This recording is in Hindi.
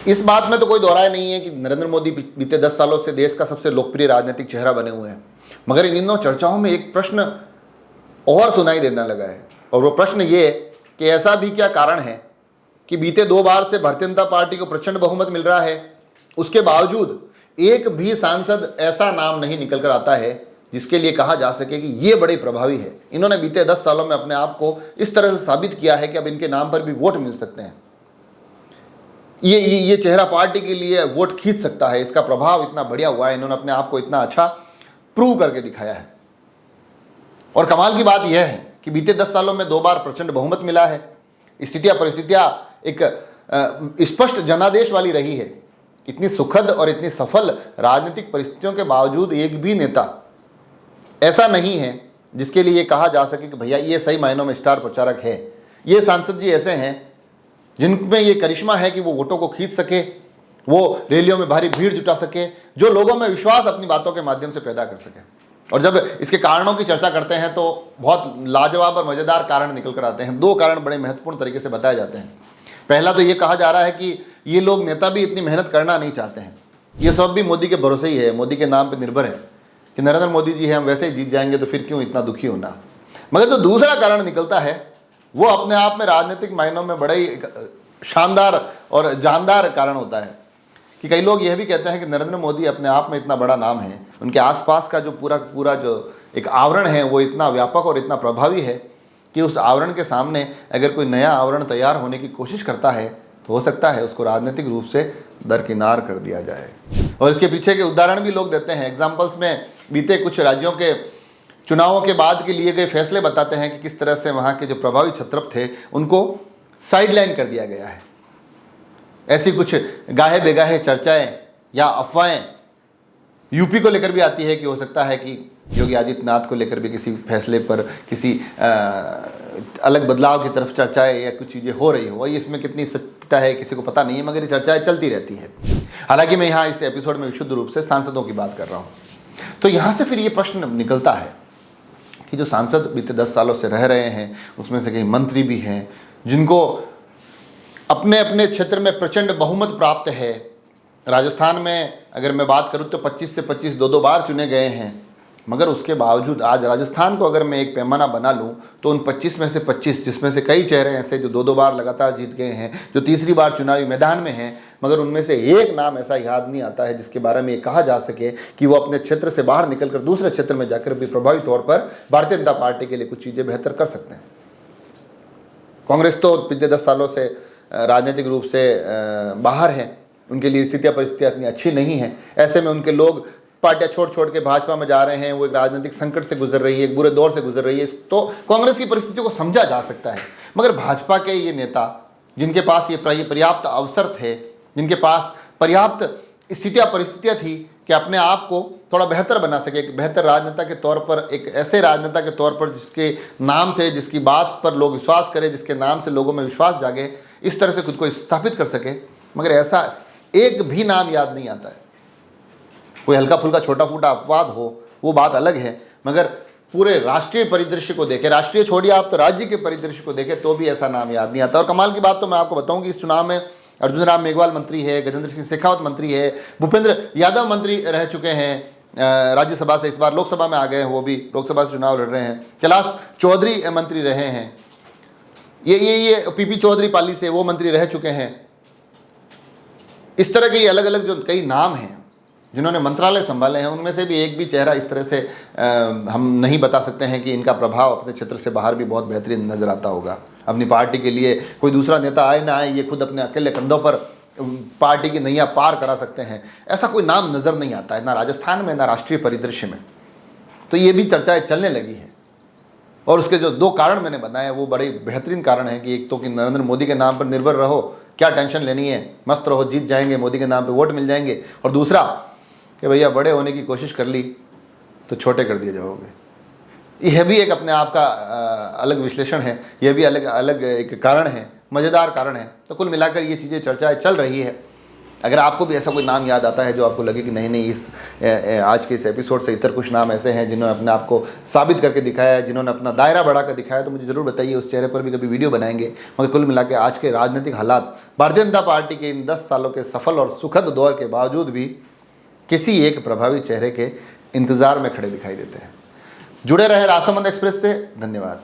इस बात में तो कोई दोहराए नहीं है कि नरेंद्र मोदी बीते 10 सालों से देश का सबसे लोकप्रिय राजनीतिक चेहरा बने हुए हैं। मगर इन दिनों चर्चाओं में एक प्रश्न और सुनाई देने लगा है, और वो प्रश्न ये है कि ऐसा भी क्या कारण है कि बीते 2 बार से भारतीय जनता पार्टी को प्रचंड बहुमत मिल रहा है, उसके बावजूद एक भी सांसद ऐसा नाम नहीं निकल कर आता है जिसके लिए कहा जा सके कि ये बड़े प्रभावी है। इन्होंने बीते 10 सालों में अपने आप को इस तरह से साबित किया है कि अब इनके नाम पर भी वोट मिल सकते हैं। ये चेहरा पार्टी के लिए वोट खींच सकता है, इसका प्रभाव इतना बढ़िया हुआ है, इन्होंने अपने आप को इतना अच्छा प्रूव करके दिखाया है। और कमाल की बात यह है कि बीते 10 सालों में 2 बार प्रचंड बहुमत मिला है। परिस्थितियां एक स्पष्ट जनादेश वाली रही है। इतनी सुखद और इतनी सफल राजनीतिक परिस्थितियों के बावजूद एक भी नेता ऐसा नहीं है जिसके लिए कहा जा सके कि भैया ये सही मायनों में स्टार प्रचारक है। ये सांसद जी ऐसे हैं जिनमें ये करिश्मा है कि वो वोटों को खींच सके, वो रैलियों में भारी भीड़ जुटा सके, जो लोगों में विश्वास अपनी बातों के माध्यम से पैदा कर सके। और जब इसके कारणों की चर्चा करते हैं तो बहुत लाजवाब और मज़ेदार कारण निकल कर आते हैं। 2 कारण बड़े महत्वपूर्ण तरीके से बताए जाते हैं। पहला तो ये कहा जा रहा है कि ये लोग नेता भी इतनी मेहनत करना नहीं चाहते हैं, ये सब भी मोदी के भरोसे ही है, मोदी के नाम पर निर्भर है कि नरेंद्र मोदी जी हैं, हम वैसे ही जीत जाएंगे तो फिर क्यों इतना दुखी होना। मगर जो दूसरा कारण निकलता है वो अपने आप में राजनीतिक मायनों में बड़ा ही शानदार और जानदार कारण होता है कि कई लोग यह भी कहते हैं कि नरेंद्र मोदी अपने आप में इतना बड़ा नाम है, उनके आसपास का जो पूरा जो एक आवरण है वो इतना व्यापक और इतना प्रभावी है कि उस आवरण के सामने अगर कोई नया आवरण तैयार होने की कोशिश करता है तो हो सकता है उसको राजनीतिक रूप से दरकिनार कर दिया जाए। और इसके पीछे के उदाहरण भी लोग देते हैं। एग्जाम्पल्स में बीते कुछ राज्यों के चुनावों के बाद के लिए गए फैसले बताते हैं कि किस तरह से वहाँ के जो प्रभावी छत्रप थे उनको साइडलाइन कर दिया गया है। ऐसी कुछ गाहे बेगाहे चर्चाएं या अफवाहें यूपी को लेकर भी आती है कि हो सकता है कि योगी आदित्यनाथ को लेकर भी किसी फैसले पर किसी अलग बदलाव की तरफ चर्चाएं या कुछ चीज़ें हो रही हो। इसमें कितनी सत्यता है किसी को पता नहीं है, मगर ये चर्चाएं चलती रहती है। हालांकि मैं यहाँ इस एपिसोड में विशुद्ध रूप से सांसदों की बात कर रहा हूँ। तो यहाँ से फिर ये प्रश्न निकलता है कि जो सांसद बीते 10 सालों से रह रहे हैं उसमें से कई मंत्री भी हैं जिनको अपने अपने क्षेत्र में प्रचंड बहुमत प्राप्त है। राजस्थान में अगर मैं बात करूं तो 25 से 25 दो बार चुने गए हैं, मगर उसके बावजूद आज राजस्थान को अगर मैं एक पैमाना बना लूं तो उन 25 में से 25, जिसमें से कई चेहरे ऐसे जो 2 बार लगातार जीत गए हैं, जो तीसरी बार चुनावी मैदान में हैं, मगर उनमें से एक नाम ऐसा याद नहीं आता है जिसके बारे में ये कहा जा सके कि वो अपने क्षेत्र से बाहर निकलकर दूसरे क्षेत्र में जाकर भी प्रभावी तौर पर भारतीय जनता पार्टी के लिए कुछ चीज़ें बेहतर कर सकते हैं। कांग्रेस तो पिछले 10 सालों से राजनीतिक रूप से बाहर है, उनके लिए परिस्थितियाँ इतनी अच्छी नहीं है। ऐसे में उनके लोग पार्टियां छोड़ के भाजपा में जा रहे हैं, वो एक राजनीतिक संकट से गुजर रही है, एक बुरे दौर से गुजर रही है। तो कांग्रेस की परिस्थितियों को समझा जा सकता है, मगर भाजपा के ये नेता जिनके पास ये पर्याप्त अवसर थे, जिनके पास पर्याप्त परिस्थितियां थी कि अपने आप को थोड़ा बेहतर बना सके, एक बेहतर राजनेता के तौर पर, एक ऐसे राजनेता के तौर पर जिसके नाम से, जिसकी बात पर लोग विश्वास करें, जिसके नाम से लोगों में विश्वास जागे, इस तरह से खुद को स्थापित कर सके, मगर ऐसा एक भी नाम याद नहीं आता है। कोई हल्का फुल्का छोटा फूटा अपवाद हो वो बात अलग है, मगर पूरे राष्ट्रीय परिदृश्य को देखें, राष्ट्रीय छोड़िए आप तो राज्य के परिदृश्य को देखें तो भी ऐसा नाम याद नहीं आता। और कमाल की बात तो मैं आपको बताऊं कि इस चुनाव में अर्जुन राम मेघवाल मंत्री है, गजेंद्र सिंह शेखावत मंत्री है, भूपेंद्र यादव मंत्री रह चुके हैं राज्यसभा से, इस बार लोकसभा में आ गए हैं, वो भी लोकसभा से चुनाव लड़ रहे हैं। कैलाश चौधरी मंत्री रहे हैं, ये पीपी चौधरी पाली से वो मंत्री रह चुके हैं। इस तरह के अलग अलग जो कई नाम हैं जिन्होंने मंत्रालय संभाले हैं, उनमें से भी एक भी चेहरा इस तरह से हम नहीं बता सकते हैं कि इनका प्रभाव अपने क्षेत्र से बाहर भी बहुत बेहतरीन नजर आता होगा। अपनी पार्टी के लिए कोई दूसरा नेता आए ना आए, ये खुद अपने अकेले कंधों पर पार्टी की नैया पार करा सकते हैं, ऐसा कोई नाम नज़र नहीं आता है, ना राजस्थान में ना राष्ट्रीय परिदृश्य में। तो ये भी चर्चाएँ चलने लगी हैं। और उसके जो 2 कारण मैंने बताए वो बड़े बेहतरीन कारण हैं कि एक तो कि नरेंद्र मोदी के नाम पर निर्भर रहो, क्या टेंशन लेनी है, मस्त रहो, जीत जाएंगे, मोदी के नाम पे वोट मिल जाएंगे। और दूसरा कि भैया बड़े होने की कोशिश कर ली तो छोटे कर दिए जाओगे। यह भी एक अपने आप का अलग विश्लेषण है, यह भी अलग अलग एक कारण है, मज़ेदार कारण है। तो कुल मिलाकर ये चीज़ें चर्चाएँ चल रही है अगर आपको भी ऐसा कोई नाम याद आता है जो आपको लगे कि नहीं नहीं इस आज के इस एपिसोड से इतर कुछ नाम ऐसे हैं जिन्होंने अपने आप को साबित करके दिखाया है, जिन्होंने अपना दायरा बढ़ा कर दिखाया, तो मुझे ज़रूर बताइए। उस चेहरे पर भी कभी वीडियो बनाएंगे। मगर कुल मिला के आज के राजनीतिक हालात भारतीय जनता पार्टी के इन 10 सालों के सफल और सुखद दौर के बावजूद भी किसी एक प्रभावी चेहरे के इंतज़ार में खड़े दिखाई देते हैं। जुड़े रहे राष्ट्रमंद एक्सप्रेस से। धन्यवाद।